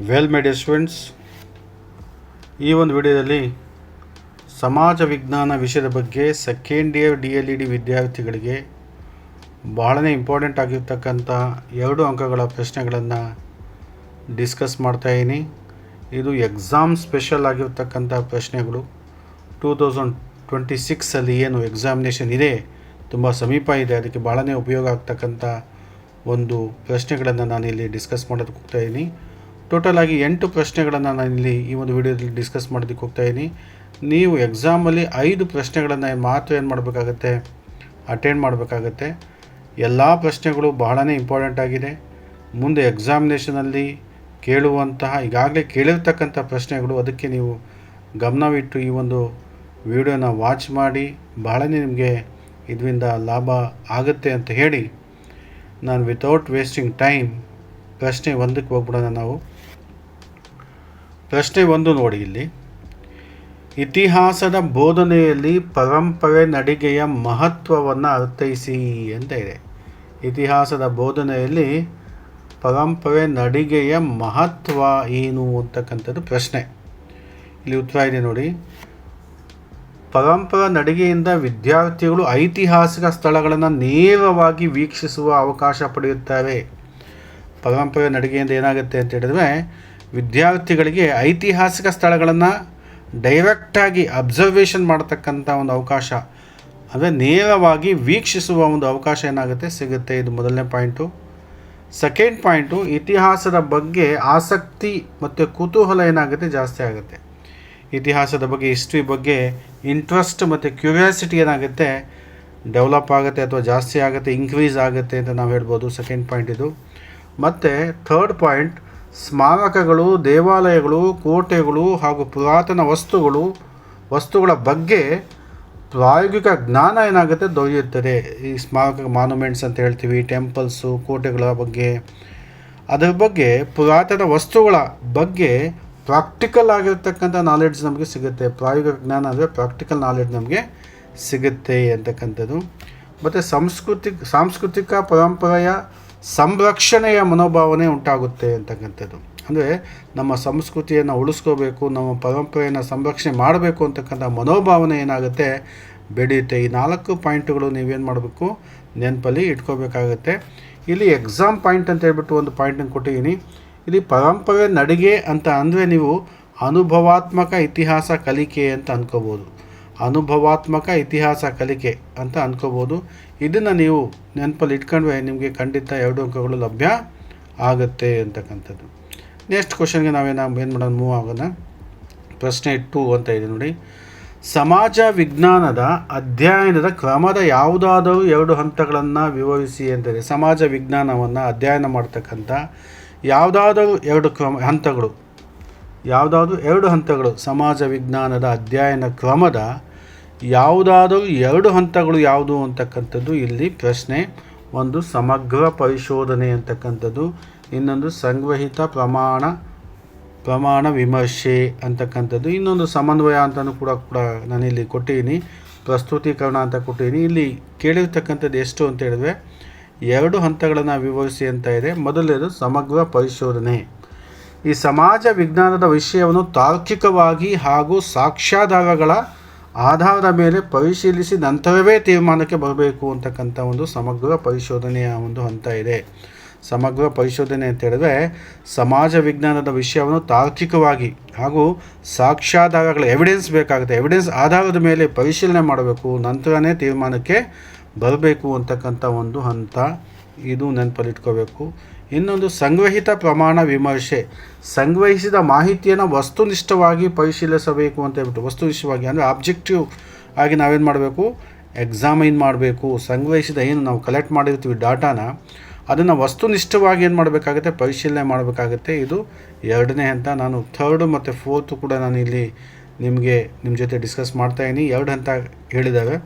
Well my dear students, ಈ ಒಂದು ವಿಡಿಯೋದಲ್ಲಿ ಸಮಾಜ ವಿಜ್ಞಾನ ವಿಷಯದ ಬಗ್ಗೆ ಸೆಕೆಂಡ್ ಇಯರ್ DLED ವಿದ್ಯಾರ್ಥಿಗಳಿಗೆ ಬಹಳನೇ ಇಂಪಾರ್ಟೆಂಟ್ ಆಗಿರ್ತಕ್ಕಂಥ 2 ಅಂಕಗಳ ಪ್ರಶ್ನೆಗಳನ್ನು ಡಿಸ್ಕಸ್ ಮಾಡ್ತಾಯಿದ್ದೀನಿ. ಇದು ಎಕ್ಸಾಮ್ ಸ್ಪೆಷಲ್ ಆಗಿರ್ತಕ್ಕಂಥ ಪ್ರಶ್ನೆಗಳು. 2026 ಏನು ಎಕ್ಸಾಮಿನೇಷನ್ ಇದೆ, ತುಂಬ ಸಮೀಪ ಇದೆ, ಅದಕ್ಕೆ ಭಾಳನೇ ಉಪಯೋಗ ಆಗ್ತಕ್ಕಂಥ ಒಂದು ಪ್ರಶ್ನೆಗಳನ್ನು ನಾನಿಲ್ಲಿ ಡಿಸ್ಕಸ್ ಮಾಡೋದಕ್ಕೆ ಹೋಗ್ತಾಯಿದ್ದೀನಿ. ಟೋಟಲ್ ಆಗಿ 8 ಪ್ರಶ್ನೆಗಳನ್ನು ನಾನಿಲ್ಲಿ ಈ ಒಂದು ವಿಡಿಯೋದಲ್ಲಿ ಡಿಸ್ಕಸ್ ಮಾಡೋದಕ್ಕೆ ಹೋಗ್ತಾಯಿದ್ದೀನಿ. ನೀವು ಎಕ್ಸಾಮಲ್ಲಿ 5 ಪ್ರಶ್ನೆಗಳನ್ನು ಮಾತ್ರ ಏನು ಮಾಡಬೇಕಾಗತ್ತೆ, ಅಟೆಂಡ್ ಮಾಡಬೇಕಾಗತ್ತೆ. ಎಲ್ಲ ಪ್ರಶ್ನೆಗಳು ಬಹಳನೇ ಇಂಪಾರ್ಟೆಂಟ್ ಆಗಿದೆ. ಮುಂದೆ ಎಕ್ಸಾಮಿನೇಷನಲ್ಲಿ ಕೇಳುವಂತಹ ಈಗಾಗಲೇ ಕೇಳಿರ್ತಕ್ಕಂಥ ಪ್ರಶ್ನೆಗಳು, ಅದಕ್ಕೆ ನೀವು ಗಮನವಿಟ್ಟು ಈ ಒಂದು ವಿಡಿಯೋನ ವಾಚ್ ಮಾಡಿ ಬಹಳನೇ ನಿಮಗೆ ಇದರಿಂದ ಲಾಭ ಆಗುತ್ತೆ ಅಂತ ಹೇಳಿ ನಾನು ವಿತೌಟ್ ವೇಸ್ಟಿಂಗ್ ಟೈಮ್ ಪ್ರಶ್ನೆ 1ಕ್ಕೆ ಹೋಗ್ಬಿಡೋಣ. ನಾವು ಪ್ರಶ್ನೆ 1 ನೋಡಿ. ಇಲ್ಲಿ ಇತಿಹಾಸದ ಬೋಧನೆಯಲ್ಲಿ ಪರಂಪರೆ ನಡಿಗೆಯ ಮಹತ್ವವನ್ನು ಅರ್ಥೈಸಿ ಅಂತ ಇದೆ. ಇತಿಹಾಸದ ಬೋಧನೆಯಲ್ಲಿ ಪರಂಪರೆ ನಡಿಗೆಯ ಮಹತ್ವ ಏನು ಅಂತಕ್ಕಂಥದ್ದು ಪ್ರಶ್ನೆ. ಇಲ್ಲಿ ಉತ್ತರ ಇದೆ ನೋಡಿ. ಪರಂಪರಾ ನಡಿಗೆಯಿಂದ ವಿದ್ಯಾರ್ಥಿಗಳು ಐತಿಹಾಸಿಕ ಸ್ಥಳಗಳನ್ನು ನೇರವಾಗಿ ವೀಕ್ಷಿಸುವ ಅವಕಾಶ ಪಡೆಯುತ್ತಾರೆ. ಪರಂಪರೆ ನಡಿಗೆಯಿಂದ ಏನಾಗುತ್ತೆ ಅಂತ ಹೇಳಿದ್ರೆ, ವಿದ್ಯಾರ್ಥಿಗಳಿಗೆ ಐತಿಹಾಸಿಕ ಸ್ಥಳಗಳನ್ನು ಡೈರೆಕ್ಟಾಗಿ ಅಬ್ಸರ್ವೇಷನ್ ಮಾಡತಕ್ಕಂಥ ಒಂದು ಅವಕಾಶ, ಅಂದರೆ ನೇರವಾಗಿ ವೀಕ್ಷಿಸುವ ಒಂದು ಅವಕಾಶ ಏನಾಗುತ್ತೆ, ಸಿಗುತ್ತೆ. ಇದು ಮೊದಲನೇ ಪಾಯಿಂಟು. ಸೆಕೆಂಡ್ ಪಾಯಿಂಟು, ಇತಿಹಾಸದ ಬಗ್ಗೆ ಆಸಕ್ತಿ ಮತ್ತು ಕುತೂಹಲ ಏನಾಗುತ್ತೆ, ಜಾಸ್ತಿ ಆಗುತ್ತೆ. ಇತಿಹಾಸದ ಬಗ್ಗೆ, ಹಿಸ್ಟ್ರಿ ಬಗ್ಗೆ ಇಂಟ್ರೆಸ್ಟ್ ಮತ್ತು ಕ್ಯೂರಿಯಾಸಿಟಿ ಏನಾಗುತ್ತೆ, ಡೆವಲಪ್ ಆಗುತ್ತೆ ಅಥವಾ ಜಾಸ್ತಿ ಆಗುತ್ತೆ, ಇನ್ಕ್ರೀಸ್ ಆಗುತ್ತೆ ಅಂತ ನಾವು ಹೇಳ್ಬೋದು. ಸೆಕೆಂಡ್ ಪಾಯಿಂಟ್ ಇದು. ಮತ್ತು ಥರ್ಡ್ ಪಾಯಿಂಟ್, ಸ್ಮಾರಕಗಳು, ದೇವಾಲಯಗಳು, ಕೋಟೆಗಳು ಹಾಗೂ ಪುರಾತನ ವಸ್ತುಗಳ ಬಗ್ಗೆ ಪ್ರಾಯೋಗಿಕ ಜ್ಞಾನ ಏನಾಗುತ್ತೆ, ದೊರೆಯುತ್ತದೆ. ಈ ಸ್ಮಾರಕ ಮಾನ್ಯುಮೆಂಟ್ಸ್ ಅಂತ ಹೇಳ್ತೀವಿ, ಟೆಂಪಲ್ಸು, ಕೋಟೆಗಳ ಬಗ್ಗೆ, ಅದರ ಬಗ್ಗೆ ಪುರಾತನ ವಸ್ತುಗಳ ಬಗ್ಗೆ ಪ್ರಾಕ್ಟಿಕಲ್ ಆಗಿರ್ತಕ್ಕಂಥ ನಾಲೆಡ್ಜ್ ನಮಗೆ ಸಿಗುತ್ತೆ. ಪ್ರಾಯೋಗಿಕ ಜ್ಞಾನ ಅಂದರೆ ಪ್ರಾಕ್ಟಿಕಲ್ ನಾಲೆಡ್ಜ್ ನಮಗೆ ಸಿಗುತ್ತೆ ಅಂತಕ್ಕಂಥದ್ದು. ಮತ್ತು ಸಾಂಸ್ಕೃತಿಕ ಪರಂಪರೆಯ ಸಂರಕ್ಷಣೆಯ ಮನೋಭಾವನೆ ಉಂಟಾಗುತ್ತೆ ಅಂತಕ್ಕಂಥದ್ದು. ಅಂದರೆ ನಮ್ಮ ಸಂಸ್ಕೃತಿಯನ್ನು ಉಳಿಸ್ಕೋಬೇಕು, ನಮ್ಮ ಪರಂಪರೆಯನ್ನು ಸಂರಕ್ಷಣೆ ಮಾಡಬೇಕು ಅಂತಕ್ಕಂಥ ಮನೋಭಾವನೆ ಏನಾಗುತ್ತೆ, ಬೆಳೆಯುತ್ತೆ. ಈ 4 ಪಾಯಿಂಟುಗಳು ನೀವೇನು ಮಾಡಬೇಕು, ನೆನಪಲ್ಲಿ ಇಟ್ಕೋಬೇಕಾಗತ್ತೆ. ಇಲ್ಲಿ ಎಕ್ಸಾಮ್ ಪಾಯಿಂಟ್ ಅಂತ ಹೇಳ್ಬಿಟ್ಟು ಒಂದು ಪಾಯಿಂಟನ್ನು ಕೊಟ್ಟಿದ್ದೀನಿ. ಇಲ್ಲಿ ಪರಂಪರೆ ನಡಿಗೆ ಅಂತ ಅಂದರೆ ನೀವು ಅನುಭವಾತ್ಮಕ ಇತಿಹಾಸ ಕಲಿಕೆ ಅಂತ ಅಂದ್ಕೋಬೋದು. ಅನುಭವಾತ್ಮಕ ಇತಿಹಾಸ ಕಲಿಕೆ ಅಂತ ಅಂದ್ಕೋಬೋದು. ಇದನ್ನು ನೀವು ನೆನಪಲ್ಲಿ ಇಟ್ಕೊಂಡ್ರೆ ನಿಮಗೆ ಖಂಡಿತ 2 ಅಂಕಗಳು ಲಭ್ಯ ಆಗುತ್ತೆ ಅಂತಕ್ಕಂಥದ್ದು. ನೆಕ್ಸ್ಟ್ ಕ್ವಶನ್ಗೆ ಏನು ಮಾಡೋಣ, ಮೂವ್ ಆಗೋಣ. ಪ್ರಶ್ನೆ 2 ಅಂತ ಇದೆ ನೋಡಿ. ಸಮಾಜ ವಿಜ್ಞಾನದ ಅಧ್ಯಯನದ ಕ್ರಮದ ಯಾವುದಾದರೂ 2 ಹಂತಗಳನ್ನು ವಿವರಿಸಿ ಅಂತಿದೆ. ಸಮಾಜ ವಿಜ್ಞಾನವನ್ನು ಅಧ್ಯಯನ ಮಾಡ್ತಕ್ಕಂಥ ಯಾವುದಾದರೂ 2 ಹಂತಗಳು, ಸಮಾಜ ವಿಜ್ಞಾನದ ಅಧ್ಯಯನ ಕ್ರಮದ ಯಾವುದಾದರೂ 2 ಹಂತಗಳು ಯಾವುದು ಅಂತಕ್ಕಂಥದ್ದು ಇಲ್ಲಿ ಪ್ರಶ್ನೆ. ಒಂದು ಸಮಗ್ರ ಪರಿಶೋಧನೆ ಅಂತಕ್ಕಂಥದ್ದು, ಇನ್ನೊಂದು ಸಂಗ್ರಹಿತ ಪ್ರಮಾಣ ವಿಮರ್ಶೆ ಅಂತಕ್ಕಂಥದ್ದು, ಇನ್ನೊಂದು ಸಮನ್ವಯ ಅಂತಲೂ ಕೂಡ ನಾನಿಲ್ಲಿ ಕೊಟ್ಟಿದ್ದೀನಿ, ಪ್ರಸ್ತುತೀಕರಣ ಅಂತ ಕೊಟ್ಟಿದ್ದೀನಿ. ಇಲ್ಲಿ ಕೇಳಿರ್ತಕ್ಕಂಥದ್ದು ಎಷ್ಟು ಅಂತ ಹೇಳಿದ್ರೆ 2 ಹಂತಗಳನ್ನು ವಿವರಿಸಿ ಅಂತ ಇದೆ. ಮೊದಲನೇದು ಸಮಗ್ರ ಪರಿಶೋಧನೆ. ಈ ಸಮಾಜ ವಿಜ್ಞಾನದ ವಿಷಯವನ್ನು ತಾರ್ಕಿಕವಾಗಿ ಹಾಗೂ ಸಾಕ್ಷ್ಯಾಧಾರಗಳ ಆಧಾರದ ಮೇಲೆ ಪರಿಶೀಲಿಸಿ ನಂತರವೇ ತೀರ್ಮಾನಕ್ಕೆ ಬರಬೇಕು ಅಂತಕ್ಕಂಥ ಒಂದು ಸಮಗ್ರ ಪರಿಶೋಧನೆಯ ಒಂದು ಹಂತ ಇದೆ. ಸಮಗ್ರ ಪರಿಶೋಧನೆ ಅಂತ ಹೇಳಿದ್ರೆ ಸಮಾಜ ವಿಜ್ಞಾನದ ವಿಷಯವನ್ನು ತಾರ್ಕಿಕವಾಗಿ ಹಾಗೂ ಸಾಕ್ಷ್ಯಾಧಾರಗಳ ಎವಿಡೆನ್ಸ್ ಬೇಕಾಗುತ್ತೆ, ಎವಿಡೆನ್ಸ್ ಆಧಾರದ ಮೇಲೆ ಪರಿಶೀಲನೆ ಮಾಡಬೇಕು, ನಂತರನೇ ತೀರ್ಮಾನಕ್ಕೆ ಬರಬೇಕು ಅಂತಕ್ಕಂಥ ಒಂದು ಹಂತ. ಇದು ನೆನಪಲ್ಲಿಟ್ಕೋಬೇಕು. ಇನ್ನೊಂದು ಸಂಗ್ರಹಿತ ಪ್ರಮಾಣ ವಿಮರ್ಶೆ. ಸಂಗ್ರಹಿಸಿದ ಮಾಹಿತಿಯನ್ನು ವಸ್ತುನಿಷ್ಠವಾಗಿ ಪರಿಶೀಲಿಸಬೇಕು ಅಂತ ಹೇಳ್ಬಿಟ್ಟು, ವಸ್ತುನಿಷ್ಠವಾಗಿ ಅಂದರೆ ಆಬ್ಜೆಕ್ಟಿವ್ ಆಗಿ ನಾವೇನು ಮಾಡಬೇಕು, ಎಕ್ಸಾಮೈನ್ ಮಾಡಬೇಕು. ಸಂಗ್ರಹಿಸಿದ ಏನು ನಾವು ಕಲೆಕ್ಟ್ ಮಾಡಿರ್ತೀವಿ ಡಾಟಾನ, ಅದನ್ನು ವಸ್ತುನಿಷ್ಠವಾಗಿ ಏನು ಮಾಡಬೇಕಾಗುತ್ತೆ, ಪರಿಶೀಲನೆ ಮಾಡಬೇಕಾಗುತ್ತೆ. ಇದು 2ನೇ ಹಂತ. ನಾನು 3rd ಮತ್ತು 4th ಕೂಡ ನಾನು ಇಲ್ಲಿ ನಿಮ್ಮ ಜೊತೆ ಡಿಸ್ಕಸ್ ಮಾಡ್ತಾಯಿದ್ದೀನಿ. 2 ಹಂತ ಹೇಳಿದ್ದಾವೆ.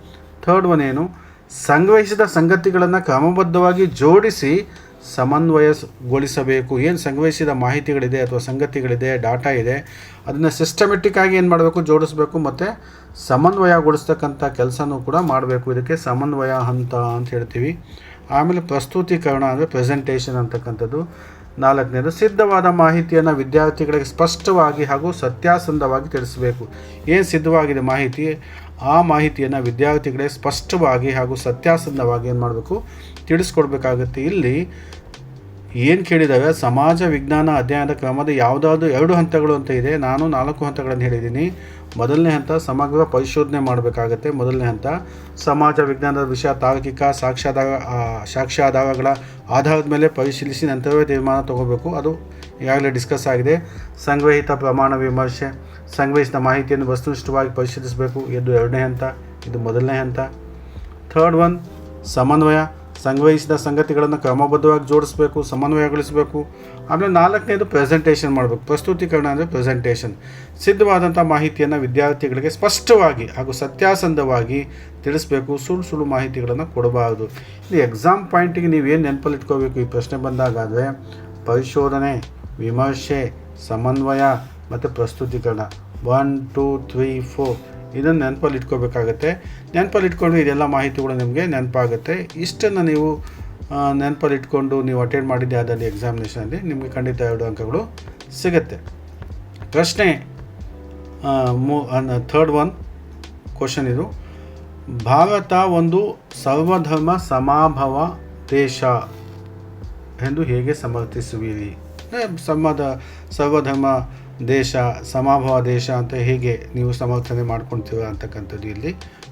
3rd ಒನ್ ಏನು, ಸಂಗ್ರಹಿಸಿದ ಸಂಗತಿಗಳನ್ನು ಕ್ರಮಬದ್ಧವಾಗಿ ಜೋಡಿಸಿ ಸಮನ್ವಯಗೊಳಿಸಬೇಕು. ಏನು ಸಂಗ್ರಹಿಸಿದ ಮಾಹಿತಿಗಳಿದೆ ಅಥವಾ ಸಂಗತಿಗಳಿದೆ, ಡಾಟಾ ಇದೆ, ಅದನ್ನು ಸಿಸ್ಟಮೆಟಿಕ್ ಆಗಿ ಏನು ಮಾಡಬೇಕು, ಜೋಡಿಸಬೇಕು ಮತ್ತು ಸಮನ್ವಯಗೊಳಿಸ್ತಕ್ಕಂಥ ಕೆಲಸನೂ ಕೂಡ ಮಾಡಬೇಕು. ಇದಕ್ಕೆ ಸಮನ್ವಯ ಹಂತ ಅಂತ ಹೇಳ್ತೀವಿ. ಆಮೇಲೆ ಪ್ರಸ್ತುತೀಕರಣ ಅಂದರೆ ಪ್ರೆಸೆಂಟೇಷನ್ ಅಂತಕ್ಕಂಥದ್ದು. 4ನೇದು ಸಿದ್ಧವಾದ ಮಾಹಿತಿಯನ್ನು ವಿದ್ಯಾರ್ಥಿಗಳಿಗೆ ಸ್ಪಷ್ಟವಾಗಿ ಹಾಗೂ ಸತ್ಯಾಸಂಧವಾಗಿ ತಿಳಿಸಬೇಕು. ಏನು ಸಿದ್ಧವಾಗಿದೆ ಮಾಹಿತಿ, ಆ ಮಾಹಿತಿಯನ್ನು ವಿದ್ಯಾರ್ಥಿಗಳಿಗೆ ಸ್ಪಷ್ಟವಾಗಿ ಹಾಗೂ ಸತ್ಯಾಸಂಧವಾಗಿ ಏನು ಮಾಡಬೇಕು, ತಿಳಿಸ್ಕೊಡ್ಬೇಕಾಗುತ್ತೆ. ಇಲ್ಲಿ ಏನು ಕೇಳಿದ್ದಾವೆ, ಸಮಾಜ ವಿಜ್ಞಾನ ಅಧ್ಯಯನದ ಕ್ರಮದ ಯಾವುದಾದ್ರು 2 ಹಂತಗಳು ಅಂತ ಇದೆ. ನಾನು 4 ಹಂತಗಳನ್ನು ಹೇಳಿದ್ದೀನಿ. ಮೊದಲನೇ ಹಂತ ಸಮಗ್ರ ಪರಿಶೋಧನೆ ಮಾಡಬೇಕಾಗತ್ತೆ. ಮೊದಲನೇ ಹಂತ ಸಮಾಜ ವಿಜ್ಞಾನದ ವಿಷಯ ತಾರ್ಕಿಕ ಸಾಕ್ಷ್ಯಾಧಾರಗಳ ಆಧಾರದ ಮೇಲೆ ಪರಿಶೀಲಿಸಿ ನಂತರವೇ ತೀರ್ಮಾನ ತಗೋಬೇಕು. ಅದು ಈಗಾಗಲೇ ಡಿಸ್ಕಸ್ ಆಗಿದೆ. ಸಂಗ್ರಹಿತ ಪ್ರಮಾಣ ವಿಮರ್ಶೆ, ಸಂಗ್ರಹಿಸಿದ ಮಾಹಿತಿಯನ್ನು ವಸ್ತುನಿಷ್ಠವಾಗಿ ಪರಿಶೀಲಿಸಬೇಕು. ಇದು 2ನೇ ಹಂತ, ಇದು ಮೊದಲನೇ ಹಂತ. ಥರ್ಡ್ ಒನ್ ಸಮನ್ವಯ, ಸಂಗ್ರಹಿಸಿದ ಸಂಗತಿಗಳನ್ನು ಕ್ರಮಬದ್ಧವಾಗಿ ಜೋಡಿಸಬೇಕು, ಸಮನ್ವಯಗೊಳಿಸಬೇಕು. ಆಮೇಲೆ 4ನೇದು ಪ್ರೆಸೆಂಟೇಷನ್ ಮಾಡಬೇಕು. ಪ್ರಸ್ತುತೀಕರಣ ಅಂದರೆ ಪ್ರೆಸೆಂಟೇಷನ್. ಸಿದ್ಧವಾದಂಥ ಮಾಹಿತಿಯನ್ನು ವಿದ್ಯಾರ್ಥಿಗಳಿಗೆ ಸ್ಪಷ್ಟವಾಗಿ ಹಾಗೂ ಸತ್ಯಾಸಂಧವಾಗಿ ತಿಳಿಸಬೇಕು. ಸುಳ್ಳು ಮಾಹಿತಿಗಳನ್ನು ಕೊಡಬಾರದು. ಈ ಎಕ್ಸಾಮ್ ಪಾಯಿಂಟಿಗೆ ನೀವೇನು ನೆನಪಲ್ಲಿ ಇಟ್ಕೋಬೇಕು ಈ ಪ್ರಶ್ನೆ ಬಂದಾಗಾದರೆ, ಪರಿಶೋಧನೆ, ವಿಮರ್ಶೆ, ಸಮನ್ವಯ ಮತ್ತು ಪ್ರಸ್ತುತೀಕರಣ 1 2 3 4 ಇದನ್ನು ನೆನಪಲ್ಲಿ ಇಟ್ಕೋಬೇಕಾಗತ್ತೆ. ನೆನಪಲ್ಲಿ ಇಟ್ಕೊಂಡು ಇದೆಲ್ಲ ಮಾಹಿತಿಗಳು ನಿಮಗೆ ನೆನಪಾಗುತ್ತೆ. ಇಷ್ಟನ್ನು ನೀವು ನೆನಪಲ್ಲಿ ಇಟ್ಕೊಂಡು ನೀವು ಅಟೆಂಡ್ ಮಾಡಿದ್ದೆ ಆದಲ್ಲಿ ಎಕ್ಸಾಮಿನೇಷನಲ್ಲಿ ನಿಮಗೆ ಖಂಡಿತ 2 ಅಂಕಗಳು ಸಿಗುತ್ತೆ. ಪ್ರಶ್ನೆ ಥರ್ಡ್ ಒನ್ ಕ್ವಶನ್ ಇದು, ಭಾರತ ಒಂದು ಸರ್ವಧರ್ಮ ಸಮಾಭವ ದೇಶ ಎಂದು ಹೇಗೆ ಸಮರ್ಥಿಸುವಿರಿ? ಸರ್ವಧರ್ಮ ದೇಶ, ಸಮಾಭವ ದೇಶ ಅಂತ ಹೇಗೆ ನೀವು ಸಮರ್ಥನೆ ಮಾಡ್ಕೊಳ್ತೀರ ಅಂತಕ್ಕಂಥದ್ದು ಇಲ್ಲಿ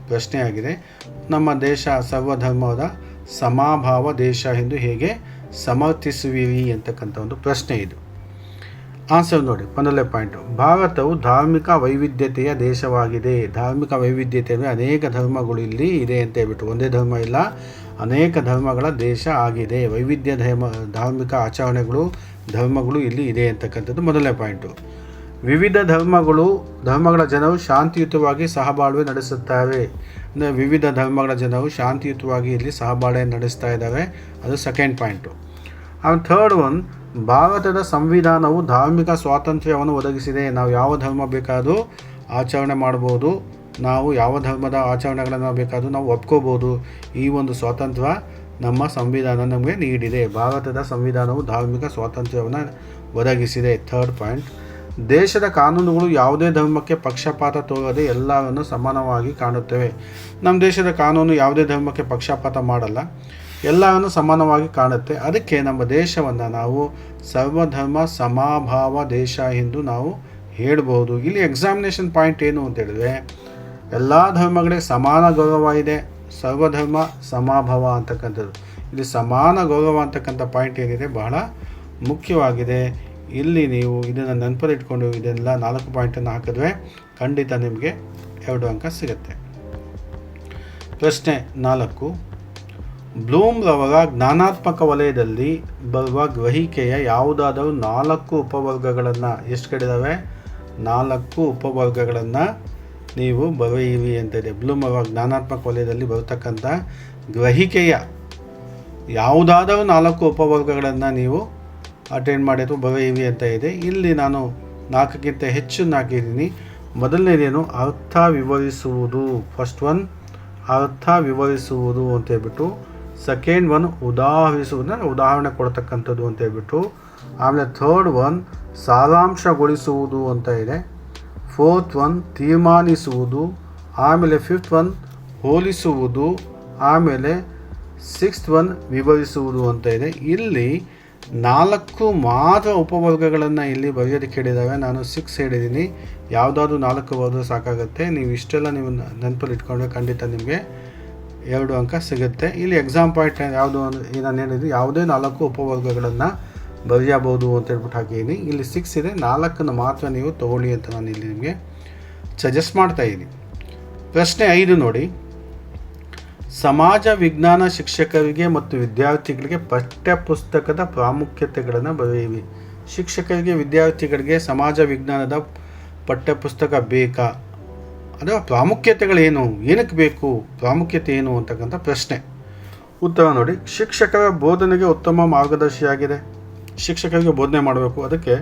ಪ್ರಶ್ನೆಯಾಗಿದೆ. ನಮ್ಮ ದೇಶ ಸರ್ವಧರ್ಮದ ಸಮಾಭಾವ ದೇಶ ಎಂದು ಹೇಗೆ ಸಮರ್ಥಿಸುವಿರಿ ಅಂತಕ್ಕಂಥ ಒಂದು ಪ್ರಶ್ನೆ ಇದು. ಆನ್ಸರ್ ನೋಡಿ, ಮೊದಲನೇ ಪಾಯಿಂಟು, ಭಾರತವು ಧಾರ್ಮಿಕ ವೈವಿಧ್ಯತೆಯ ದೇಶವಾಗಿದೆ. ಧಾರ್ಮಿಕ ವೈವಿಧ್ಯತೆ ಅಂದರೆ ಅನೇಕ ಧರ್ಮಗಳು ಇಲ್ಲಿ ಇದೆ ಅಂತ ಹೇಳ್ಬಿಟ್ಟು, ಒಂದೇ ಧರ್ಮ ಇಲ್ಲ, ಅನೇಕ ಧರ್ಮಗಳ ದೇಶ ಆಗಿದೆ. ವೈವಿಧ್ಯ ಧಾರ್ಮಿಕ ಧರ್ಮಗಳು ಇಲ್ಲಿ ಇದೆ ಅಂತಕ್ಕಂಥದ್ದು ಮೊದಲನೇ ಪಾಯಿಂಟು. ವಿವಿಧ ಧರ್ಮಗಳ ಜನರು ಶಾಂತಿಯುತವಾಗಿ ಸಹಬಾಳ್ವೆ ನಡೆಸುತ್ತಾರೆ. ಅಂದರೆ ವಿವಿಧ ಧರ್ಮಗಳ ಜನರು ಶಾಂತಿಯುತವಾಗಿ ಇಲ್ಲಿ ಸಹಬಾಳ್ವೆ ನಡೆಸ್ತಾ ಇದ್ದಾರೆ, ಅದು ಸೆಕೆಂಡ್ ಪಾಯಿಂಟು. ಆಮೇಲೆ ಥರ್ಡ್ ಒನ್, ಭಾರತದ ಸಂವಿಧಾನವು ಧಾರ್ಮಿಕ ಸ್ವಾತಂತ್ರ್ಯವನ್ನು ಒದಗಿಸಿದೆ. ನಾವು ಯಾವ ಧರ್ಮ ಬೇಕಾದರೂ ಆಚರಣೆ ಮಾಡ್ಬೋದು, ನಾವು ಯಾವ ಧರ್ಮದ ಆಚರಣೆಗಳನ್ನು ಬೇಕಾದರೂ ನಾವು ಒಪ್ಕೋಬೋದು. ಈ ಒಂದು ಸ್ವಾತಂತ್ರ್ಯ ನಮ್ಮ ಸಂವಿಧಾನ ನಮಗೆ ನೀಡಿದೆ. ಭಾರತದ ಸಂವಿಧಾನವು ಧಾರ್ಮಿಕ ಸ್ವಾತಂತ್ರ್ಯವನ್ನು ಒದಗಿಸಿದೆ. ಥರ್ಡ್ ಪಾಯಿಂಟ್, ದೇಶದ ಕಾನೂನುಗಳು ಯಾವುದೇ ಧರ್ಮಕ್ಕೆ ಪಕ್ಷಪಾತ ತೋರದೆ ಎಲ್ಲರನ್ನು ಸಮಾನವಾಗಿ ಕಾಣುತ್ತವೆ. ನಮ್ಮ ದೇಶದ ಕಾನೂನು ಯಾವುದೇ ಧರ್ಮಕ್ಕೆ ಪಕ್ಷಪಾತ ಮಾಡಲ್ಲ, ಎಲ್ಲರನ್ನು ಸಮಾನವಾಗಿ ಕಾಣುತ್ತೆ. ಅದಕ್ಕೆ ನಮ್ಮ ದೇಶವನ್ನು ನಾವು ಸರ್ವಧರ್ಮ ಸಮಾಭಾವ ದೇಶ ಎಂದು ನಾವು ಹೇಳ್ಬೋದು. ಇಲ್ಲಿ ಎಕ್ಸಾಮಿನೇಷನ್ ಪಾಯಿಂಟ್ ಏನು ಅಂತ ಹೇಳಿದ್ರೆ, ಎಲ್ಲ ಧರ್ಮಗಳಿಗೆ ಸಮಾನ ಗೌರವ ಇದೆ, ಸರ್ವಧರ್ಮ ಸಮಾಭಾವ ಅಂತಕ್ಕಂಥದ್ದು. ಇಲ್ಲಿ ಸಮಾನ ಗೌರವ ಅಂತಕ್ಕಂಥ ಪಾಯಿಂಟ್ ಏನಿದೆ ಬಹಳ ಮುಖ್ಯವಾಗಿದೆ. ಇಲ್ಲಿ ನೀವು ಇದನ್ನು ನೆನಪಲ್ಲಿ ಇಟ್ಕೊಂಡು ಇದೆಲ್ಲ 4 ಪಾಯಿಂಟನ್ನು ಹಾಕಿದ್ರೆ ಖಂಡಿತ ನಿಮಗೆ 2 ಅಂಕ ಸಿಗುತ್ತೆ. ಪ್ರಶ್ನೆ 4, ಬ್ಲೂಮ್ ರವರ ಜ್ಞಾನಾತ್ಮಕ ವಲಯದಲ್ಲಿ ಬರುವ ಗ್ರಹಿಕೆಯ ಯಾವುದಾದರೂ 4 ಉಪವರ್ಗಗಳನ್ನು, ಎಷ್ಟು ಕಡಿದಾವೆ 4 ಉಪವರ್ಗಗಳನ್ನು ನೀವು ಬರೆಯಿರಿ ಅಂತಿದೆ. ಬ್ಲೂಮ್ ರವರ ಜ್ಞಾನಾತ್ಮಕ ವಲಯದಲ್ಲಿ ಬರತಕ್ಕಂಥ ಗ್ರಹಿಕೆಯ ಯಾವುದಾದರೂ 4 ಉಪವರ್ಗಗಳನ್ನು ನೀವು ಅಟೆಂಡ್ ಮಾಡಿ ಅಥವಾ ಬರೆಯಿರಿ ಅಂತ ಇದೆ. ಇಲ್ಲಿ ನಾನು 4ಕ್ಕಿಂತ ಹೆಚ್ಚನ್ನು ಹಾಕಿದ್ದೀನಿ. ಮೊದಲನೇದೇನು, ಅರ್ಥ ವಿವರಿಸುವುದು. ಫಸ್ಟ್ ಒನ್ ಅರ್ಥ ವಿವರಿಸುವುದು ಅಂತ ಹೇಳ್ಬಿಟ್ಟು, ಸೆಕೆಂಡ್ ಒನ್ ಉದಾಹರಿಸುವುದು, ಉದಾಹರಣೆ ಕೊಡ್ತಕ್ಕಂಥದ್ದು ಅಂತ ಹೇಳ್ಬಿಟ್ಟು. ಆಮೇಲೆ ಥರ್ಡ್ ಒನ್ ಸಾರಾಂಶಗೊಳಿಸುವುದು ಅಂತ ಇದೆ. ಫೋರ್ತ್ ಒನ್ ತೀರ್ಮಾನಿಸುವುದು. ಆಮೇಲೆ ಫಿಫ್ತ್ ಒನ್ ಹೋಲಿಸುವುದು. ಆಮೇಲೆ ಸಿಕ್ಸ್ತ್ ಒನ್ ವಿವರಿಸುವುದು ಅಂತ ಇದೆ. ಇಲ್ಲಿ 4 ಮಾತ್ರ ಉಪವರ್ಗಗಳನ್ನು ಇಲ್ಲಿ ಬರೆಯೋದಕ್ಕೆ ಹೇಳಿದ್ದಾವೆ. ನಾನು 6 ಹೇಳಿದ್ದೀನಿ. ಯಾವುದಾದ್ರೂ 4 ಬರೆದು ಸಾಕಾಗುತ್ತೆ. ನೀವು ಇಷ್ಟೆಲ್ಲ ನೀವು ನೆನಪಲ್ಲಿ ಇಟ್ಕೊಂಡ್ರೆ ಖಂಡಿತ ನಿಮಗೆ 2 ಅಂಕ ಸಿಗುತ್ತೆ. ಇಲ್ಲಿ ಎಕ್ಸಾಮ್ ಪಾಯಿಂಟ್ ಯಾವುದು ಅಂದರೆ ನಾನು ಹೇಳಿದ್ದು, ಯಾವುದೇ 4 ಉಪವರ್ಗಗಳನ್ನು ಬರೆಯಬಹುದು ಅಂತ ಹೇಳ್ಬಿಟ್ಟು ಹಾಕಿದ್ದೀನಿ. ಇಲ್ಲಿ 6 ಇದೆ, 4 ಮಾತ್ರ ನೀವು ತೊಗೊಳ್ಳಿ ಅಂತ ನಾನು ಇಲ್ಲಿ ನಿಮಗೆ ಸಜೆಸ್ಟ್ ಮಾಡ್ತಾಯಿದ್ದೀನಿ. ಪ್ರಶ್ನೆ 5 ನೋಡಿ, ಸಮಾಜ ವಿಜ್ಞಾನ ಶಿಕ್ಷಕರಿಗೆ ಮತ್ತು ವಿದ್ಯಾರ್ಥಿಗಳಿಗೆ ಪಠ್ಯಪುಸ್ತಕದ ಪ್ರಾಮುಖ್ಯತೆಗಳನ್ನು ಬರೆಯಿರಿ. ಶಿಕ್ಷಕರಿಗೆ ವಿದ್ಯಾರ್ಥಿಗಳಿಗೆ ಸಮಾಜ ವಿಜ್ಞಾನದ ಪಠ್ಯಪುಸ್ತಕ ಬೇಕಾ, ಅದರ ಪ್ರಾಮುಖ್ಯತೆಗಳೇನು, ಏನಕ್ಕೆ ಬೇಕು, ಪ್ರಾಮುಖ್ಯತೆ ಏನು ಅಂತಕ್ಕಂಥ ಪ್ರಶ್ನೆ. ಉತ್ತರ ನೋಡಿ, ಶಿಕ್ಷಕರ ಬೋಧನೆಗೆ ಉತ್ತಮ ಮಾರ್ಗದರ್ಶಿಯಾಗಿದೆ. ಶಿಕ್ಷಕರಿಗೆ ಬೋಧನೆ ಮಾಡಬೇಕು, ಅದಕ್ಕೆ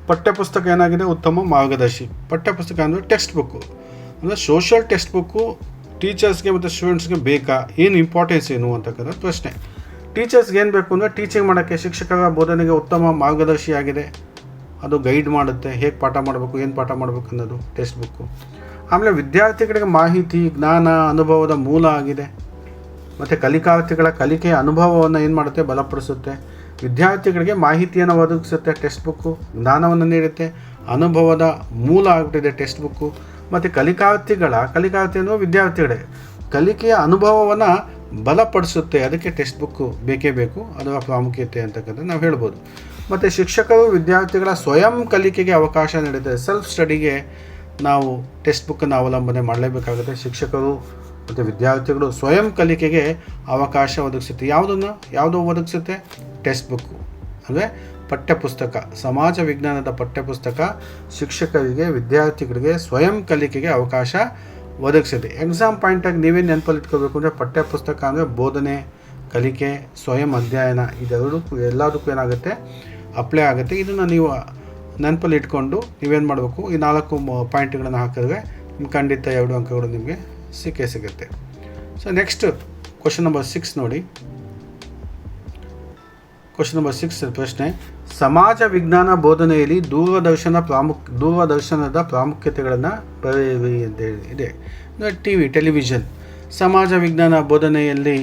ಪಠ್ಯಪುಸ್ತಕ ಏನಾಗಿದೆ, ಉತ್ತಮ ಮಾರ್ಗದರ್ಶಿ. ಪಠ್ಯಪುಸ್ತಕ ಅಂದರೆ ಟೆಕ್ಸ್ಟ್ ಬುಕ್ಕು, ಅಂದರೆ ಸೋಷಿಯಲ್ ಟೆಕ್ಸ್ಟ್ ಬುಕ್ಕು ಟೀಚರ್ಸ್ಗೆ ಮತ್ತು ಸ್ಟೂಡೆಂಟ್ಸ್ಗೆ ಬೇಕಾ, ಏನು ಇಂಪಾರ್ಟೆನ್ಸ್ ಏನು ಅಂತಕ್ಕಂಥ ಪ್ರಶ್ನೆ. ಟೀಚರ್ಸ್ಗೆ ಏನು ಬೇಕು ಅಂದರೆ ಟೀಚಿಂಗ್ ಮಾಡೋಕ್ಕೆ ಶಿಕ್ಷಕರ ಬೋಧನೆಗೆ ಉತ್ತಮ ಮಾರ್ಗದರ್ಶಿಯಾಗಿದೆ. ಅದು ಗೈಡ್ ಮಾಡುತ್ತೆ, ಹೇಗೆ ಪಾಠ ಮಾಡಬೇಕು, ಏನು ಪಾಠ ಮಾಡಬೇಕು ಅನ್ನೋದು ಟೆಕ್ಸ್ಟ್ ಬುಕ್ಕು. ಆಮೇಲೆ ವಿದ್ಯಾರ್ಥಿಗಳಿಗೆ ಮಾಹಿತಿ, ಜ್ಞಾನ, ಅನುಭವದ ಮೂಲ ಆಗಿದೆ. ಮತ್ತು ಕಲಿಕಾರ್ಥಿಗಳ ಕಲಿಕೆಯ ಅನುಭವವನ್ನು ಏನು ಮಾಡುತ್ತೆ, ಬಲಪಡಿಸುತ್ತೆ. ವಿದ್ಯಾರ್ಥಿಗಳಿಗೆ ಮಾಹಿತಿಯನ್ನು ಒದಗಿಸುತ್ತೆ ಟೆಕ್ಸ್ಟ್ ಬುಕ್ಕು, ಜ್ಞಾನವನ್ನು ನೀಡುತ್ತೆ, ಅನುಭವದ ಮೂಲ ಆಗಿಬಿಟ್ಟಿದೆ ಟೆಕ್ಸ್ಟ್ ಬುಕ್ಕು. ಮತ್ತು ಕಲಿಕಾರ್ಥಿ ಅನ್ನುವ ವಿದ್ಯಾರ್ಥಿಗಳೇ ಕಲಿಕೆಯ ಅನುಭವವನ್ನು ಬಲಪಡಿಸುತ್ತೆ. ಅದಕ್ಕೆ ಟೆಕ್ಸ್ಟ್ ಬುಕ್ಕು ಬೇಕೇ ಬೇಕು, ಅದರ ಪ್ರಾಮುಖ್ಯತೆ ಅಂತಕ್ಕಂಥ ನಾವು ಹೇಳ್ಬೋದು. ಮತ್ತು ಶಿಕ್ಷಕರು ವಿದ್ಯಾರ್ಥಿಗಳ ಸ್ವಯಂ ಕಲಿಕೆಗೆ ಅವಕಾಶ ನೀಡುತ್ತೆ. ಸೆಲ್ಫ್ ಸ್ಟಡಿಗೆ ನಾವು ಟೆಕ್ಸ್ಟ್ ಬುಕ್ಕನ್ನು ಅವಲಂಬನೆ ಮಾಡಲೇಬೇಕಾಗುತ್ತೆ. ಶಿಕ್ಷಕರು ಮತ್ತು ವಿದ್ಯಾರ್ಥಿಗಳು ಸ್ವಯಂ ಕಲಿಕೆಗೆ ಅವಕಾಶ ಒದಗಿಸುತ್ತೆ. ಯಾವುದೋ ಒದಗಿಸುತ್ತೆ? ಟೆಕ್ಸ್ಟ್ ಬುಕ್ಕು ಅಂದರೆ ಪಠ್ಯಪುಸ್ತಕ, ಸಮಾಜ ವಿಜ್ಞಾನದ ಪಠ್ಯಪುಸ್ತಕ ಶಿಕ್ಷಕರಿಗೆ ವಿದ್ಯಾರ್ಥಿಗಳಿಗೆ ಸ್ವಯಂ ಕಲಿಕೆಗೆ ಅವಕಾಶ ಒದಗಿಸುತ್ತೆ. ಎಕ್ಸಾಮ್ ಪಾಯಿಂಟಾಗಿ ನೀವೇನು ನೆನಪಲ್ಲಿ ಇಟ್ಕೋಬೇಕು ಅಂದರೆ ಪಠ್ಯಪುಸ್ತಕ ಅಂದರೆ ಬೋಧನೆ, ಕಲಿಕೆ, ಸ್ವಯಂ ಅಧ್ಯಯನ ಎಲ್ಲದಕ್ಕೂ ಏನಾಗುತ್ತೆ, ಅಪ್ಲೈ ಆಗುತ್ತೆ. ಇದನ್ನು ನೀವು ನೆನಪಲ್ಲಿ ಇಟ್ಕೊಂಡು ನೀವೇನು ಮಾಡಬೇಕು, ಈ 4 ಪಾಯಿಂಟ್ಗಳನ್ನು ಹಾಕಿದ್ರೆ ನಿಮ್ಗೆ ಖಂಡಿತ 2 ಅಂಕಗಳು ನಿಮಗೆ ಸಿಗುತ್ತೆ. ಸೊ ನೆಕ್ಸ್ಟ್ ಕ್ವಶನ್ ನಂಬರ್ 6 ನೋಡಿ. ಕ್ವಶನ್ ನಂಬರ್ 6 ಪ್ರಶ್ನೆ, ಸಮಾಜ ವಿಜ್ಞಾನ ಬೋಧನೆಯಲ್ಲಿ ದೂರದರ್ಶನದ ಪ್ರಾಮುಖ್ಯತೆಗಳನ್ನು ಬರೆಯಿರಿ ಅಂತ ಇದೆ. ಟೆಲಿವಿಷನ್, ಸಮಾಜ ವಿಜ್ಞಾನ ಬೋಧನೆಯಲ್ಲಿ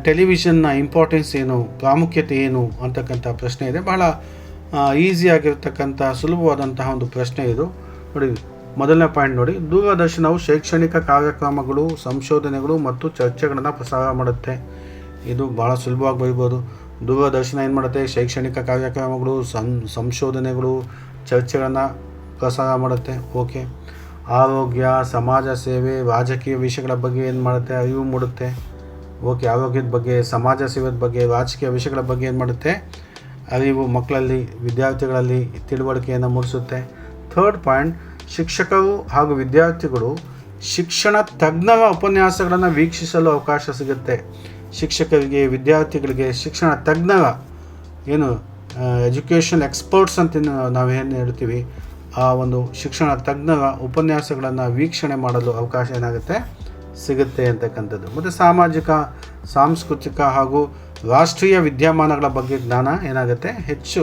ಟೆಲಿವಿಷನ್ನ ಇಂಪಾರ್ಟೆನ್ಸ್ ಏನು, ಪ್ರಾಮುಖ್ಯತೆ ಏನು ಅಂತಕ್ಕಂಥ ಪ್ರಶ್ನೆ ಇದೆ. ಬಹಳ ಈಸಿಯಾಗಿರ್ತಕ್ಕಂಥ ಸುಲಭವಾದಂತಹ ಒಂದು ಪ್ರಶ್ನೆ ಇದು. ನೋಡಿ, ಮೊದಲನೇ ಪಾಯಿಂಟ್ ನೋಡಿ, ದೂರದರ್ಶನವು ಶೈಕ್ಷಣಿಕ ಕಾರ್ಯಕ್ರಮಗಳು, ಸಂಶೋಧನೆಗಳು ಮತ್ತು ಚರ್ಚೆಗಳನ್ನು ಪ್ರಸಾರ ಮಾಡುತ್ತೆ. ಇದು ಭಾಳ ಸುಲಭವಾಗಿ ಬರೀಬೋದು. ದೂರದರ್ಶನ ಏನು ಮಾಡುತ್ತೆ, ಶೈಕ್ಷಣಿಕ ಕಾರ್ಯಕ್ರಮಗಳು, ಸಂಶೋಧನೆಗಳು, ಚರ್ಚೆಗಳನ್ನು ಪ್ರಸಾರ ಮಾಡುತ್ತೆ. ಓಕೆ. ಆರೋಗ್ಯ, ಸಮಾಜ ಸೇವೆ, ರಾಜಕೀಯ ವಿಷಯಗಳ ಬಗ್ಗೆ ಏನು ಮಾಡುತ್ತೆ, ಅರಿವು ಮೂಡುತ್ತೆ. ಓಕೆ. ಆರೋಗ್ಯದ ಬಗ್ಗೆ, ಸಮಾಜ ಸೇವೆಯ ಬಗ್ಗೆ, ರಾಜಕೀಯ ವಿಷಯಗಳ ಬಗ್ಗೆ ಏನು ಮಾಡುತ್ತೆ, ಅರಿವು ಮಕ್ಕಳಲ್ಲಿ, ವಿದ್ಯಾರ್ಥಿಗಳಲ್ಲಿ ತಿಳುವಳಿಕೆಯನ್ನು ಮೂಡಿಸುತ್ತೆ. ಥರ್ಡ್ ಪಾಯಿಂಟ್, ಶಿಕ್ಷಕರು ಹಾಗೂ ವಿದ್ಯಾರ್ಥಿಗಳು ಶಿಕ್ಷಣ ತಜ್ಞರ ಉಪನ್ಯಾಸಗಳನ್ನು ವೀಕ್ಷಿಸಲು ಅವಕಾಶ ಸಿಗುತ್ತೆ. ಶಿಕ್ಷಕರಿಗೆ, ವಿದ್ಯಾರ್ಥಿಗಳಿಗೆ ಶಿಕ್ಷಣ ತಜ್ಞರ ಎಜುಕೇಷನ್ ಎಕ್ಸ್ಪರ್ಟ್ಸ್ ಅಂತ ನಾವೇನು ಹೇಳ್ತೀವಿ, ಆ ಒಂದು ಶಿಕ್ಷಣ ತಜ್ಞರ ಉಪನ್ಯಾಸಗಳನ್ನು ವೀಕ್ಷಣೆ ಮಾಡಲು ಅವಕಾಶ ಏನಾಗುತ್ತೆ, ಸಿಗುತ್ತೆ ಅಂತಕ್ಕಂಥದ್ದು. ಮತ್ತು ಸಾಮಾಜಿಕ, ಸಾಂಸ್ಕೃತಿಕ ಹಾಗೂ ರಾಷ್ಟ್ರೀಯ ವಿದ್ಯಮಾನಗಳ ಬಗ್ಗೆ ಜ್ಞಾನ ಏನಾಗುತ್ತೆ, ಹೆಚ್ಚು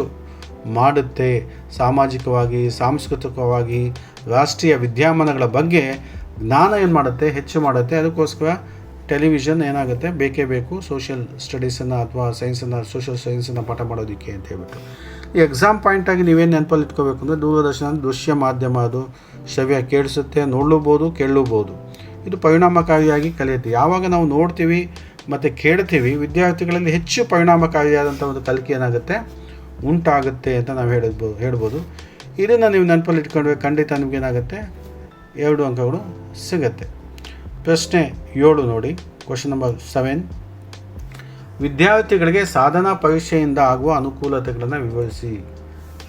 ಮಾಡುತ್ತೆ. ಸಾಮಾಜಿಕವಾಗಿ, ಸಾಂಸ್ಕೃತಿಕವಾಗಿ, ರಾಷ್ಟ್ರೀಯ ವಿದ್ಯಮಾನಗಳ ಬಗ್ಗೆ ಜ್ಞಾನ ಏನು ಮಾಡುತ್ತೆ, ಹೆಚ್ಚು ಮಾಡುತ್ತೆ. ಅದಕ್ಕೋಸ್ಕರ ಟೆಲಿವಿಷನ್ ಏನಾಗುತ್ತೆ, ಬೇಕೇ ಬೇಕು ಸೋಷಿಯಲ್ ಸ್ಟಡೀಸನ್ನು ಅಥವಾ ಸೈನ್ಸನ್ನು, ಸೋಷಿಯಲ್ ಸೈನ್ಸನ್ನು ಪಾಠ ಮಾಡೋದಕ್ಕೆ ಅಂತ ಹೇಳ್ಬಿಟ್ಟು. ಈ ಎಕ್ಸಾಮ್ ಪಾಯಿಂಟಾಗಿ ನೀವೇನು ನೆನಪಲ್ಲಿ ಇಟ್ಕೋಬೇಕು ಅಂದರೆ, ದೂರದರ್ಶನ ದೃಶ್ಯ ಮಾಧ್ಯಮ, ಅದು ಶ್ರವ್ಯ, ಕೇಳಿಸುತ್ತೆ, ನೋಡಲೂಬೋದು, ಕೇಳಲೂಬೋದು. ಇದು ಪರಿಣಾಮಕಾರಿಯಾಗಿ ಕಲಿಯುತ್ತೆ. ಯಾವಾಗ ನಾವು ನೋಡ್ತೀವಿ ಮತ್ತು ಕೇಳ್ತೀವಿ, ವಿದ್ಯಾರ್ಥಿಗಳಲ್ಲಿ ಹೆಚ್ಚು ಪರಿಣಾಮಕಾರಿಯಾದಂಥ ಒಂದು ಕಲಿಕೆ ಏನಾಗುತ್ತೆ, ಉಂಟಾಗುತ್ತೆ ಅಂತ ನಾವು ಹೇಳ್ಬೋದು. ಇದನ್ನು ನೀವು ನೆನಪಲ್ಲಿ ಇಟ್ಕೊಂಡ್ರೆ ಖಂಡಿತ ನಿಮಗೇನಾಗುತ್ತೆ, 2 ಅಂಕಗಳು ಸಿಗುತ್ತೆ. ಪ್ರಶ್ನೆ 7 ನೋಡಿ. ಕ್ವಶನ್ ನಂಬರ್ 7, ವಿದ್ಯಾರ್ಥಿಗಳಿಗೆ ಸಾಧನಾ ಪರೀಕ್ಷೆಯಿಂದ ಆಗುವ ಅನುಕೂಲತೆಗಳನ್ನು ವಿವರಿಸಿ.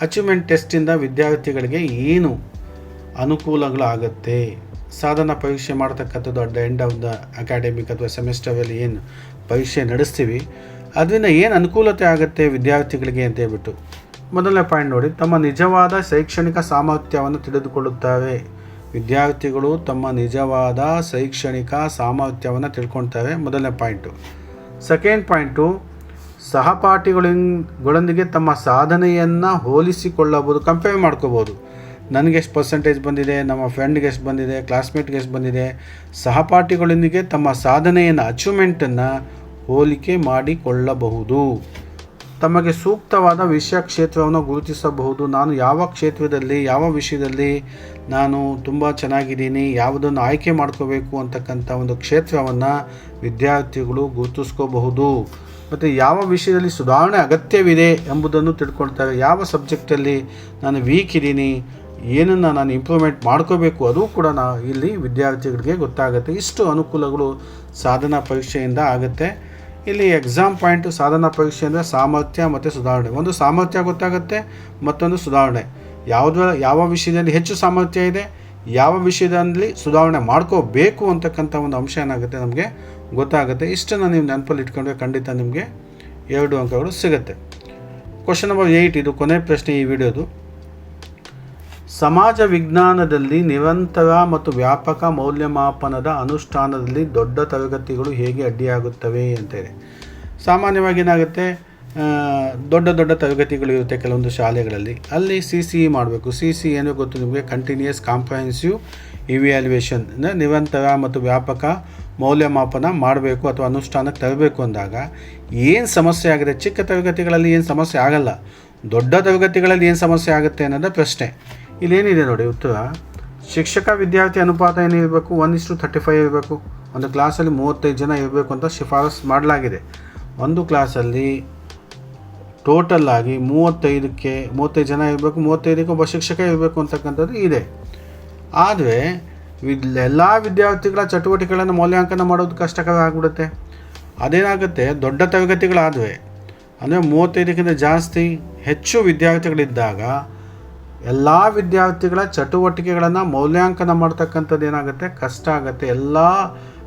ಅಚೀವ್ಮೆಂಟ್ ಟೆಸ್ಟಿಂದ ವಿದ್ಯಾರ್ಥಿಗಳಿಗೆ ಏನು ಅನುಕೂಲಗಳಾಗುತ್ತೆ? ಸಾಧನಾ ಪರೀಕ್ಷೆ ಮಾಡ್ತಕ್ಕಂಥದ್ದು at the end of the academic ಅಥವಾ ಸೆಮಿಸ್ಟರಲ್ಲಿ ಏನು ಪರೀಕ್ಷೆ ನಡೆಸ್ತೀವಿ, ಅದರಿಂದ ಏನು ಅನುಕೂಲತೆ ಆಗುತ್ತೆ ವಿದ್ಯಾರ್ಥಿಗಳಿಗೆ ಅಂತ ಹೇಳ್ಬಿಟ್ಟು. ಮೊದಲನೇ ಪಾಯಿಂಟ್ ನೋಡಿ, ತಮ್ಮ ನಿಜವಾದ ಶೈಕ್ಷಣಿಕ ಸಾಮರ್ಥ್ಯವನ್ನು ತಿಳಿದುಕೊಳ್ಳುತ್ತಾರೆ. ವಿದ್ಯಾರ್ಥಿಗಳು ತಮ್ಮ ನಿಜವಾದ ಶೈಕ್ಷಣಿಕ ಸಾಮರ್ಥ್ಯವನ್ನು ತಿಳ್ಕೊಳ್ತಾರೆ, ಮೊದಲನೇ ಪಾಯಿಂಟು. ಸೆಕೆಂಡ್ ಪಾಯಿಂಟು, ಸಹಪಾಠಿಗಳೊಂದಿಗೆ ತಮ್ಮ ಸಾಧನೆಯನ್ನು ಹೋಲಿಸಿಕೊಳ್ಳಬಹುದು, ಕಂಪೇರ್ ಮಾಡ್ಕೋಬೋದು. ನನಗೆ ಎಷ್ಟು ಪರ್ಸೆಂಟೇಜ್ ಬಂದಿದೆ, ನಮ್ಮ ಫ್ರೆಂಡ್ಗೆ ಎಷ್ಟು ಬಂದಿದೆ, ಕ್ಲಾಸ್ಮೇಟ್ಗೆ ಎಷ್ಟು ಬಂದಿದೆ, ಸಹಪಾಠಿಗಳೊಂದಿಗೆ ತಮ್ಮ ಸಾಧನೆಯನ್ನು, ಅಚೀವ್ಮೆಂಟನ್ನು ಹೋಲಿಕೆ ಮಾಡಿಕೊಳ್ಳಬಹುದು. ತಮಗೆ ಸೂಕ್ತವಾದ ವಿಷಯ ಕ್ಷೇತ್ರವನ್ನು ಗುರುತಿಸಬಹುದು. ನಾನು ಯಾವ ಕ್ಷೇತ್ರದಲ್ಲಿ, ಯಾವ ವಿಷಯದಲ್ಲಿ ನಾನು ತುಂಬ ಚೆನ್ನಾಗಿದ್ದೀನಿ, ಯಾವುದನ್ನು ಆಯ್ಕೆ ಮಾಡ್ಕೋಬೇಕು ಅಂತಕ್ಕಂಥ ಒಂದು ಕ್ಷೇತ್ರವನ್ನು ವಿದ್ಯಾರ್ಥಿಗಳು ಗುರುತಿಸ್ಕೋಬಹುದು. ಮತ್ತು ಯಾವ ವಿಷಯದಲ್ಲಿ ಸುಧಾರಣೆ ಅಗತ್ಯವಿದೆ ಎಂಬುದನ್ನು ತಿಳ್ಕೊಳ್ತಾರೆ. ಯಾವ ಸಬ್ಜೆಕ್ಟಲ್ಲಿ ನಾನು ವೀಕ್ ಇದ್ದೀನಿ, ಏನನ್ನು ನಾನು ಇಂಪ್ರೂವ್ಮೆಂಟ್ ಮಾಡ್ಕೋಬೇಕು, ಅದು ಕೂಡ ಇಲ್ಲಿ ವಿದ್ಯಾರ್ಥಿಗಳಿಗೆ ಗೊತ್ತಾಗುತ್ತೆ. ಇಷ್ಟು ಅನುಕೂಲಗಳು ಸಾಧನಾ ಪರೀಕ್ಷೆಯಿಂದ ಆಗುತ್ತೆ. ಇಲ್ಲಿ ಎಕ್ಸಾಮ್ ಪಾಯಿಂಟು, ಸಾಧನಾ ಪರೀಕ್ಷೆ ಅಂದರೆ ಸಾಮರ್ಥ್ಯ ಮತ್ತು ಸುಧಾರಣೆ. ಒಂದು ಸಾಮರ್ಥ್ಯ ಗೊತ್ತಾಗುತ್ತೆ, ಮತ್ತೊಂದು ಸುಧಾರಣೆ. ಯಾವ ವಿಷಯದಲ್ಲಿ ಹೆಚ್ಚು ಸಾಮರ್ಥ್ಯ ಇದೆ, ಯಾವ ವಿಷಯದಲ್ಲಿ ಸುಧಾರಣೆ ಮಾಡ್ಕೋಬೇಕು ಅಂತಕ್ಕಂಥ ಒಂದು ಅಂಶ ಏನಾಗುತ್ತೆ ನಮಗೆ ಗೊತ್ತಾಗುತ್ತೆ. ಇಷ್ಟನ್ನು ನೀವು ನೆನಪಲ್ಲಿ ಇಟ್ಕೊಂಡ್ರೆ ಖಂಡಿತ ನಿಮಗೆ 2 ಅಂಕಗಳು ಸಿಗುತ್ತೆ. ಕ್ವಶನ್ ನಂಬರ್ 8, ಇದು ಕೊನೆ ಪ್ರಶ್ನೆ ಈ ವಿಡಿಯೋದು. ಸಮಾಜ ವಿಜ್ಞಾನದಲ್ಲಿ ನಿರಂತರ ಮತ್ತು ವ್ಯಾಪಕ ಮೌಲ್ಯಮಾಪನದ ಅನುಷ್ಠಾನದಲ್ಲಿ ದೊಡ್ಡ ತರಗತಿಗಳು ಹೇಗೆ ಅಡ್ಡಿಯಾಗುತ್ತವೆ ಅಂತೇಳಿ. ಸಾಮಾನ್ಯವಾಗಿ ಏನಾಗುತ್ತೆ, ದೊಡ್ಡ ದೊಡ್ಡ ತರಗತಿಗಳಿರುತ್ತೆ ಕೆಲವೊಂದು ಶಾಲೆಗಳಲ್ಲಿ, ಅಲ್ಲಿ CCE ಮಾಡಬೇಕು. CCE ಏನೋ ಗೊತ್ತು ನಿಮಗೆ, ಕಂಟಿನ್ಯೂಯಸ್ ಕಾಂಪ್ರಹೆನ್ಸಿವ್ ಇವ್ಯಾಲ್ಯೂಯೇಷನ್, ಅಂದರೆ ನಿರಂತರ ಮತ್ತು ವ್ಯಾಪಕ ಮೌಲ್ಯಮಾಪನ ಮಾಡಬೇಕು ಅಥವಾ ಅನುಷ್ಠಾನಕ್ಕೆ ತರಬೇಕು ಅಂದಾಗ ಏನು ಸಮಸ್ಯೆ ಆಗಿದೆ. ಚಿಕ್ಕ ತರಗತಿಗಳಲ್ಲಿ ಏನು ಸಮಸ್ಯೆ ಆಗಲ್ಲ, ದೊಡ್ಡ ತರಗತಿಗಳಲ್ಲಿ ಏನು ಸಮಸ್ಯೆ ಆಗುತ್ತೆ ಅನ್ನೋದೇ ಪ್ರಶ್ನೆ. ಇಲ್ಲೇನಿದೆ ನೋಡಿ ಉತ್ತರ. ಶಿಕ್ಷಕ ವಿದ್ಯಾರ್ಥಿ ಅನುಪಾತ ಏನಿರಬೇಕು, 1:35 ಇರಬೇಕು. ಒಂದು ಕ್ಲಾಸಲ್ಲಿ 35 ಜನ ಇರಬೇಕು ಅಂತ ಶಿಫಾರಸು ಮಾಡಲಾಗಿದೆ. ಒಂದು ಕ್ಲಾಸಲ್ಲಿ ಟೋಟಲ್ ಆಗಿ 35 ಜನ ಇರಬೇಕು, 35ಕ್ಕೆ ಒಬ್ಬ ಶಿಕ್ಷಕ ಇರಬೇಕು ಅಂತಕ್ಕಂಥದ್ದು ಇದೆ. ಆದರೆ ಎಲ್ಲ ವಿದ್ಯಾರ್ಥಿಗಳ ಚಟುವಟಿಕೆಗಳನ್ನು ಮೌಲ್ಯಾಂಕನ ಮಾಡೋದು ಕಷ್ಟಕರ ಆಗಿಬಿಡುತ್ತೆ. ಅದೇನಾಗುತ್ತೆ, ದೊಡ್ಡ ತರಗತಿಗಳಾದರೆ ಅಂದರೆ 35ಕ್ಕಿಂತ ಜಾಸ್ತಿ ಹೆಚ್ಚು ವಿದ್ಯಾರ್ಥಿಗಳಿದ್ದಾಗ ಎಲ್ಲ ವಿದ್ಯಾರ್ಥಿಗಳ ಚಟುವಟಿಕೆಗಳನ್ನು ಮೌಲ್ಯಾಂಕನ ಮಾಡ್ತಕ್ಕಂಥದ್ದು ಏನಾಗುತ್ತೆ, ಕಷ್ಟ ಆಗುತ್ತೆ. ಎಲ್ಲ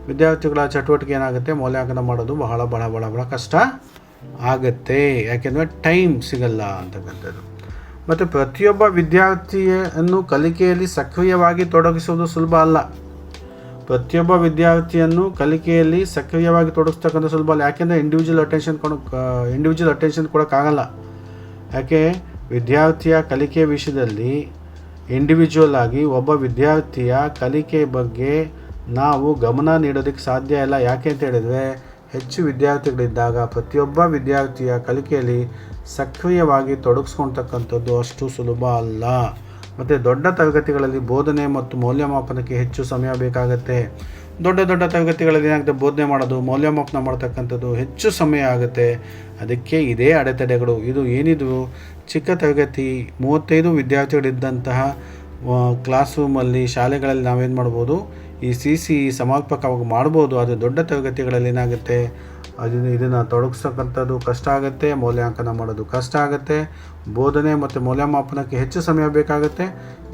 ವಿದ್ಯಾರ್ಥಿಗಳ ಚಟುವಟಿಕೆ ಏನಾಗುತ್ತೆ, ಮೌಲ್ಯಾಂಕನ ಮಾಡೋದು ಬಹಳ ಕಷ್ಟ ಆಗುತ್ತೆ. ಯಾಕೆಂದರೆ ಟೈಮ್ ಸಿಗಲ್ಲ ಅಂತಕ್ಕಂಥದ್ದು. ಮತ್ತು ಪ್ರತಿಯೊಬ್ಬ ವಿದ್ಯಾರ್ಥಿಯನ್ನು ಕಲಿಕೆಯಲ್ಲಿ ಸಕ್ರಿಯವಾಗಿ ತೊಡಗಿಸುವುದು ಸುಲಭ ಅಲ್ಲ. ಪ್ರತಿಯೊಬ್ಬ ವಿದ್ಯಾರ್ಥಿಯನ್ನು ಕಲಿಕೆಯಲ್ಲಿ ಸಕ್ರಿಯವಾಗಿ ತೊಡಗಿಸ್ತಕ್ಕಂಥ ಸುಲಭ ಅಲ್ಲ. ಯಾಕೆಂದರೆ ಇಂಡಿವಿಜುವಲ್ ಅಟೆನ್ಷನ್ ಕೊಡೋಕ್ಕಾಗಲ್ಲ. ಯಾಕೆ, ವಿದ್ಯಾರ್ಥಿಯ ಕಲಿಕೆ ವಿಷಯದಲ್ಲಿ ಇಂಡಿವಿಜುವಲ್ ಆಗಿ ಒಬ್ಬ ವಿದ್ಯಾರ್ಥಿಯ ಕಲಿಕೆ ಬಗ್ಗೆ ನಾವು ಗಮನ ನೀಡೋದಕ್ಕೆ ಸಾಧ್ಯ ಇಲ್ಲ. ಯಾಕೆ ಅಂತ ಹೇಳಿದರೆ, ಹೆಚ್ಚು ವಿದ್ಯಾರ್ಥಿಗಳಿದ್ದಾಗ ಪ್ರತಿಯೊಬ್ಬ ವಿದ್ಯಾರ್ಥಿಯ ಕಲಿಕೆಯಲ್ಲಿ ಸಕ್ರಿಯವಾಗಿ ತೊಡಗಿಸ್ಕೊಳ್ತಕ್ಕಂಥದ್ದು ಅಷ್ಟು ಸುಲಭ ಅಲ್ಲ. ಮತ್ತು ದೊಡ್ಡ ತರಗತಿಗಳಲ್ಲಿ ಬೋಧನೆ ಮತ್ತು ಮೌಲ್ಯಮಾಪನಕ್ಕೆ ಹೆಚ್ಚು ಸಮಯ ಬೇಕಾಗುತ್ತೆ. ದೊಡ್ಡ ತರಗತಿಗಳಲ್ಲಿ ಏನಾಗುತ್ತೆ, ಬೋಧನೆ ಮಾಡೋದು, ಮೌಲ್ಯಮಾಪನ ಮಾಡ್ತಕ್ಕಂಥದ್ದು ಹೆಚ್ಚು ಸಮಯ ಆಗುತ್ತೆ. ಅದಕ್ಕೆ ಇದೇ ಅಡೆತಡೆಗಳು. ಇದು ಏನಿದು, ಚಿಕ್ಕ ತರಗತಿ 35 ವಿದ್ಯಾರ್ಥಿಗಳಿದ್ದಂತಹ ಕ್ಲಾಸ್ ರೂಮಲ್ಲಿ, ಶಾಲೆಗಳಲ್ಲಿ ನಾವೇನು ಮಾಡ್ಬೋದು, ಈ CCE ಸಮರ್ಪಕವಾಗಿ ಮಾಡ್ಬೋದು. ಆದರೆ ದೊಡ್ಡ ತರಗತಿಗಳಲ್ಲಿ ಏನಾಗುತ್ತೆ, ಇದನ್ನು ತೊಡಗಿಸ್ತಕ್ಕಂಥದ್ದು ಕಷ್ಟ ಆಗುತ್ತೆ, ಮೌಲ್ಯಾಂಕನ ಮಾಡೋದು ಕಷ್ಟ ಆಗುತ್ತೆ, ಬೋಧನೆ ಮತ್ತು ಮೌಲ್ಯಮಾಪನಕ್ಕೆ ಹೆಚ್ಚು ಸಮಯ ಬೇಕಾಗುತ್ತೆ.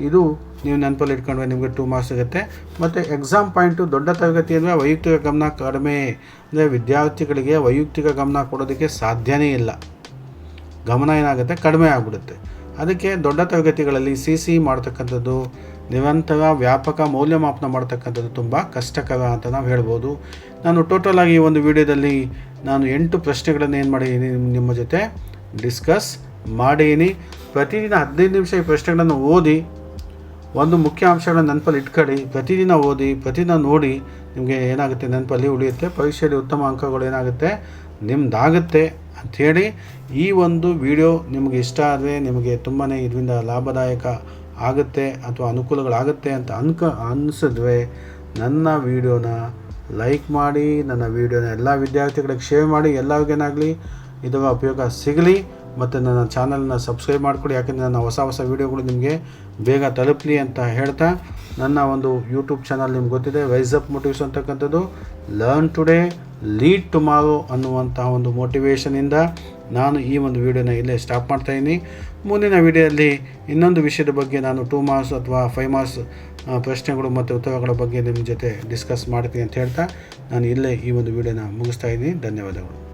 ಇದು ನೀವು ನೆನಪಲ್ಲಿ ಇಟ್ಕೊಂಡ್ರೆ ನಿಮಗೆ 2 ಮಾರ್ಕ್ಸ್ ಸಿಗುತ್ತೆ. ಮತ್ತು ಎಕ್ಸಾಮ್ ಪಾಯಿಂಟು, ದೊಡ್ಡ ತರಗತಿ ಅಂದರೆ ವೈಯಕ್ತಿಕ ಗಮನ ಕಡಿಮೆ, ಅಂದರೆ ವಿದ್ಯಾರ್ಥಿಗಳಿಗೆ ವೈಯಕ್ತಿಕ ಗಮನ ಕೊಡೋದಕ್ಕೆ ಸಾಧ್ಯನೇ ಇಲ್ಲ. ಗಮನ ಏನಾಗುತ್ತೆ, ಕಡಿಮೆ ಆಗಿಬಿಡುತ್ತೆ. ಅದಕ್ಕೆ ದೊಡ್ಡ ತರಗತಿಗಳಲ್ಲಿ CCE ಮಾಡ್ತಕ್ಕಂಥದ್ದು, ನಿರಂತರ ವ್ಯಾಪಕ ಮೌಲ್ಯಮಾಪನ ಮಾಡ್ತಕ್ಕಂಥದ್ದು ತುಂಬ ಕಷ್ಟಕರ ಅಂತ ನಾವು ಹೇಳ್ಬೋದು. ನಾನು ಟೋಟಲಾಗಿ ಈ ಒಂದು ವಿಡಿಯೋದಲ್ಲಿ ನಾನು 8 ಪ್ರಶ್ನೆಗಳನ್ನು ಏನು ಮಾಡಿದ್ದೀನಿ, ನಿಮ್ಮ ಜೊತೆ ಡಿಸ್ಕಸ್ ಮಾಡೀನಿ. ಪ್ರತಿದಿನ 15 ನಿಮಿಷ ಈ ಪ್ರಶ್ನೆಗಳನ್ನು ಓದಿ, ಒಂದು ಮುಖ್ಯ ಅಂಶಗಳನ್ನು ನೆನಪಲ್ಲಿ ಇಟ್ಕೊಳ್ಳಿ. ಪ್ರತಿದಿನ ಓದಿ, ಪ್ರತಿದಿನ ನೋಡಿ, ನಿಮಗೆ ಏನಾಗುತ್ತೆ, ನೆನಪಲ್ಲಿ ಉಳಿಯುತ್ತೆ. ಪರೀಕ್ಷೆಯಲ್ಲಿ ಉತ್ತಮ ಅಂಕಗಳು ಏನಾಗುತ್ತೆ, ನಿಮ್ಮದಾಗುತ್ತೆ ಅಂಥೇಳಿ ಈ ಒಂದು ವಿಡಿಯೋ ನಿಮಗೆ ಇಷ್ಟ ಆದರೆ, ನಿಮಗೆ ತುಂಬಾ ಇದರಿಂದ ಲಾಭದಾಯಕ ಆಗುತ್ತೆ ಅಥವಾ ಅನುಕೂಲಗಳಾಗುತ್ತೆ ಅಂತ ಅನಿಸಿದ್ರೆ ನನ್ನ ವಿಡಿಯೋನ ಲೈಕ್ ಮಾಡಿ, ನನ್ನ ವಿಡಿಯೋನ ಎಲ್ಲ ವಿದ್ಯಾರ್ಥಿಗಳಿಗೆ ಶೇರ್ ಮಾಡಿ, ಎಲ್ಲರಿಗೇನಾಗಲಿ ಇದರ ಉಪಯೋಗ ಸಿಗಲಿ. ಮತ್ತು ನನ್ನ ಚಾನಲ್ನ ಸಬ್ಸ್ಕ್ರೈಬ್ ಮಾಡಿಕೊಡಿ, ಯಾಕೆಂದರೆ ನನ್ನ ಹೊಸ ವಿಡಿಯೋಗಳು ನಿಮಗೆ ಬೇಗ ತಲುಪಲಿ ಅಂತ ಹೇಳ್ತಾ, ನನ್ನ ಒಂದು ಯೂಟ್ಯೂಬ್ ಚಾನಲ್ ನಿಮ್ಗೆ ಗೊತ್ತಿದೆ, ರೈಸ್ ಅಪ್ ಮೋಟಿವೇಶನ್ ಅಂತಕ್ಕಂಥದ್ದು. ಲರ್ನ್ ಟುಡೇ ಲೀಡ್ ಟುಮಾರೋ ಅನ್ನುವಂತಹ ಒಂದು ಮೋಟಿವೇಶನಿಂದ ನಾನು ಈ ಒಂದು ವಿಡಿಯೋನ ಇಲ್ಲೇ ಸ್ಟಾಪ್ ಮಾಡ್ತಾಯಿದ್ದೀನಿ. ಮುಂದಿನ ವಿಡಿಯೋದಲ್ಲಿ ಇನ್ನೊಂದು ವಿಷಯದ ಬಗ್ಗೆ ನಾನು 2 ಮಾರ್ಕ್ಸ್ ಅಥವಾ 5 ಮಾರ್ಕ್ಸ್ ಪ್ರಶ್ನೆಗಳು ಮತ್ತು ಉತ್ತರಗಳ ಬಗ್ಗೆ ನಿಮ್ಮ ಜೊತೆ ಡಿಸ್ಕಸ್ ಮಾಡ್ತೀನಿ ಅಂತ ಹೇಳ್ತಾ ನಾನು ಇಲ್ಲೇ ಈ ಒಂದು ವಿಡಿಯೋನ ಮುಗಿಸ್ತಾ ಇದ್ದೀನಿ. ಧನ್ಯವಾದಗಳು.